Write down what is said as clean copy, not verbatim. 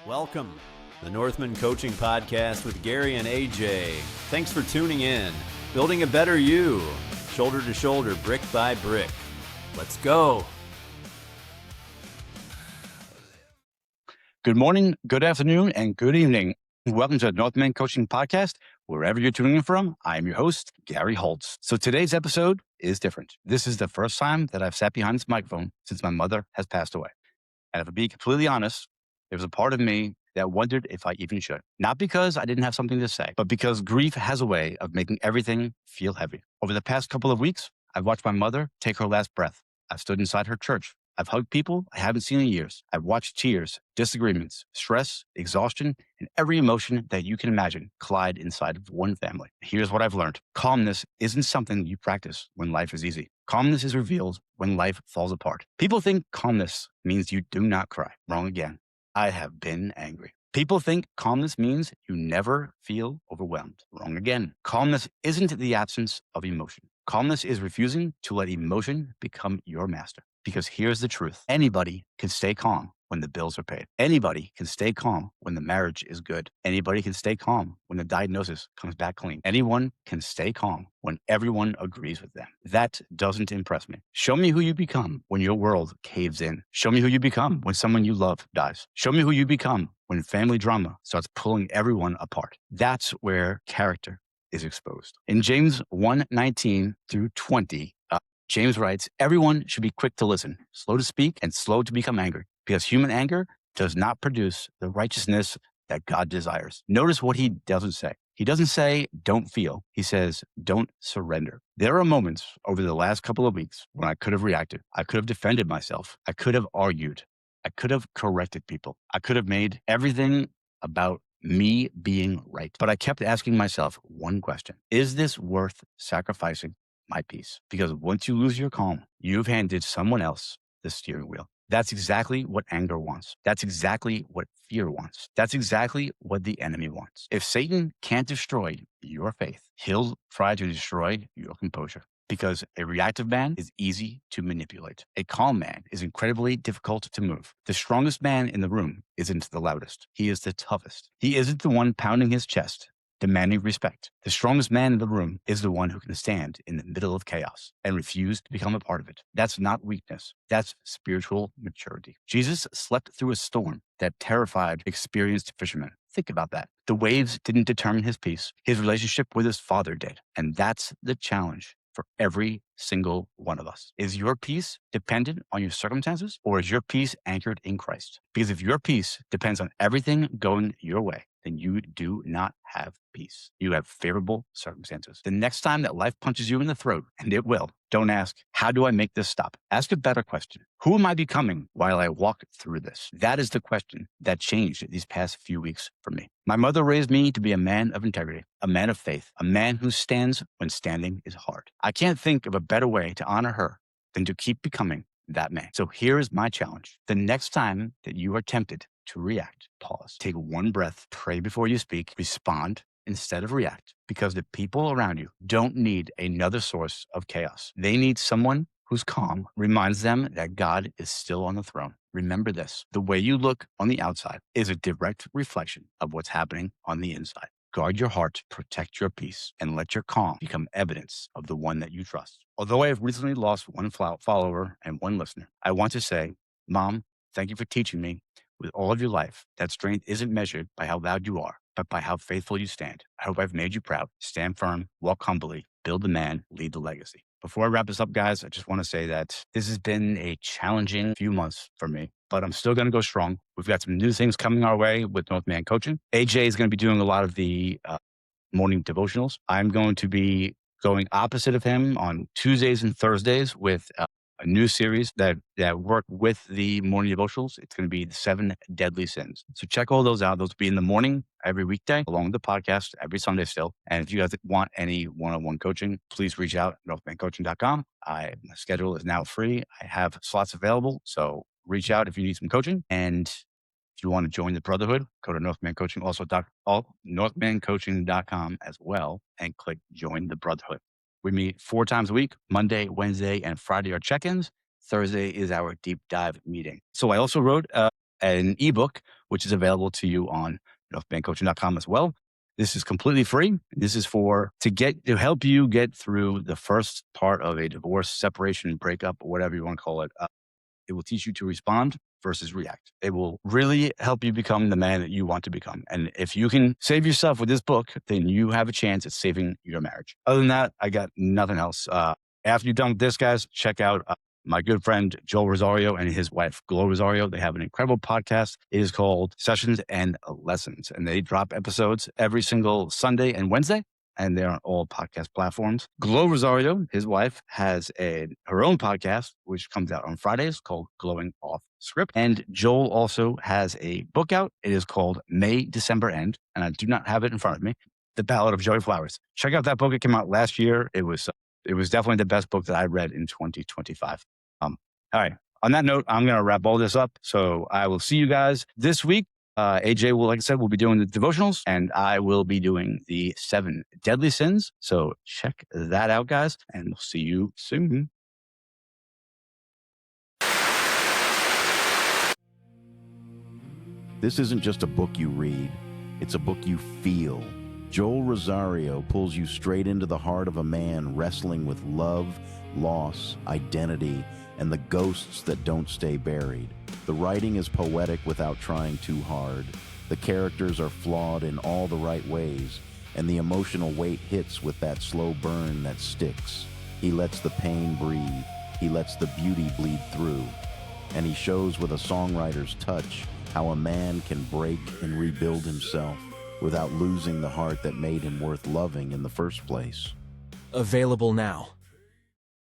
Welcome, the Northman Coaching Podcast with Gary and AJ. Thanks for tuning in. Building a better you, shoulder to shoulder, brick by brick. Let's go. Good morning, good afternoon, and good evening. Welcome to the Northman Coaching Podcast. Wherever you're tuning in from, I'm your host, Gary Holtz. So today's episode is different. This is the first time that I've sat behind this microphone since my mother has passed away. And if I'm being completely honest, there was a part of me that wondered if I even should. Not because I didn't have something to say, but because grief has a way of making everything feel heavy. Over the past couple of weeks, I've watched my mother take her last breath. I've stood inside her church. I've hugged people I haven't seen in years. I've watched tears, disagreements, stress, exhaustion, and every emotion that you can imagine collide inside of one family. Here's what I've learned. Calmness isn't something you practice when life is easy. Calmness is revealed when life falls apart. People think calmness means you do not cry. Wrong again. I have been angry. People think calmness means you never feel overwhelmed. Wrong again. Calmness isn't the absence of emotion. Calmness is refusing to let emotion become your master. Because here's the truth. Anybody can stay calm when the bills are paid. Anybody can stay calm when the marriage is good. Anybody can stay calm when the diagnosis comes back clean. Anyone can stay calm when everyone agrees with them. That doesn't impress me. Show me who you become when your world caves in. Show me who you become when someone you love dies. Show me who you become when family drama starts pulling everyone apart. That's where character is exposed. In James 1:19 through 20, James writes, everyone should be quick to listen, slow to speak, and slow to become angry, because human anger does not produce the righteousness that God desires. Notice what he doesn't say. He doesn't say, don't feel. He says, don't surrender. There are moments over the last couple of weeks when I could have reacted. I could have defended myself. I could have argued. I could have corrected people. I could have made everything about me being right. But I kept asking myself one question. Is this worth sacrificing my peace? Because once you lose your calm, you've handed someone else the steering wheel. That's exactly what anger wants. That's exactly what fear wants. That's exactly what the enemy wants. If Satan can't destroy your faith, he'll try to destroy your composure. Because a reactive man is easy to manipulate. A calm man is incredibly difficult to move. The strongest man in the room isn't the loudest. He is the toughest. He isn't the one pounding his chest, demanding respect. The strongest man in the room is the one who can stand in the middle of chaos and refuse to become a part of it. That's not weakness. That's spiritual maturity. Jesus slept through a storm that terrified experienced fishermen. Think about that. The waves didn't determine his peace. His relationship with his Father did. And that's the challenge for every single one of us. Is your peace dependent on your circumstances, or is your peace anchored in Christ? Because if your peace depends on everything going your way, then you do not have peace. You have favorable circumstances. The next time that life punches you in the throat, and it will, don't ask, how do I make this stop? Ask a better question. Who am I becoming while I walk through this? That is the question that changed these past few weeks for me. My mother raised me to be a man of integrity, a man of faith, a man who stands when standing is hard. I can't think of a better way to honor her than to keep becoming that man. So here is my challenge. The next time that you are tempted to react, pause, take one breath, pray before you speak, respond instead of react, because the people around you don't need another source of chaos. They need someone whose calm reminds them that God is still on the throne. Remember this, the way you look on the outside is a direct reflection of what's happening on the inside. Guard your heart, protect your peace, and let your calm become evidence of the one that you trust. Although I have recently lost one follower and one listener, I want to say, Mom, thank you for teaching me with all of your life that strength isn't measured by how loud you are, but by how faithful you stand. I hope I've made you proud. Stand firm, walk humbly, build the man, lead the legacy. Before I wrap this up, guys, I just want to say that this has been a challenging few months for me, but I'm still going to go strong. We've got some new things coming our way with Northman Coaching. AJ is going to be doing a lot of the morning devotionals. I'm going to be going opposite of him on Tuesdays and Thursdays with a new series that work with the morning devotionals. It's going to be the 7 Deadly Sins. So check all those out. Those will be in the morning every weekday, along with the podcast every Sunday still. And if you guys want any one-on-one coaching, please reach out at northmancoaching.com. My schedule is now free. I have slots available. So reach out if you need some coaching. And if you want to join the Brotherhood, go to Northman Coaching, also northmancoaching.com as well, and click Join the Brotherhood. We meet 4 times a week. Monday, Wednesday, and Friday are check-ins. Thursday is our deep dive meeting. So I also wrote an ebook, which is available to you on northmancoaching.com as well. This is completely free. This is to help you get through the first part of a divorce, separation, breakup, or whatever you want to call it. It will teach you to respond versus react. It will really help you become the man that you want to become. And if you can save yourself with this book, then you have a chance at saving your marriage. Other than that, I got nothing else. After you're done with this, guys, check out my good friend Joel Rosario and his wife, Glo Rosario. They have an incredible podcast. It is called Sessions and Lessons, and they drop episodes every single Sunday and Wednesday, and they're on all podcast platforms. Glo Rosario, his wife, has her own podcast, which comes out on Fridays called Glowing Off Script. And Joel also has a book out. It is called May, December End, and I do not have it in front of me. The Ballad of Joey Flowers. Check out that book. It came out last year. It was definitely the best book that I read in 2025. All right. On that note, I'm going to wrap all this up. So I will see you guys this week. AJ will, like I said, will be doing the devotionals, and I will be doing the 7 deadly sins. So check that out, guys, and we'll see you soon. This isn't just a book you read, it's a book you feel. Joel Rosario pulls you straight into the heart of a man wrestling with love, loss, identity, and the ghosts that don't stay buried. The writing is poetic without trying too hard. The characters are flawed in all the right ways, and the emotional weight hits with that slow burn that sticks. He lets the pain breathe. He lets the beauty bleed through. And he shows with a songwriter's touch how a man can break and rebuild himself without losing the heart that made him worth loving in the first place. Available now.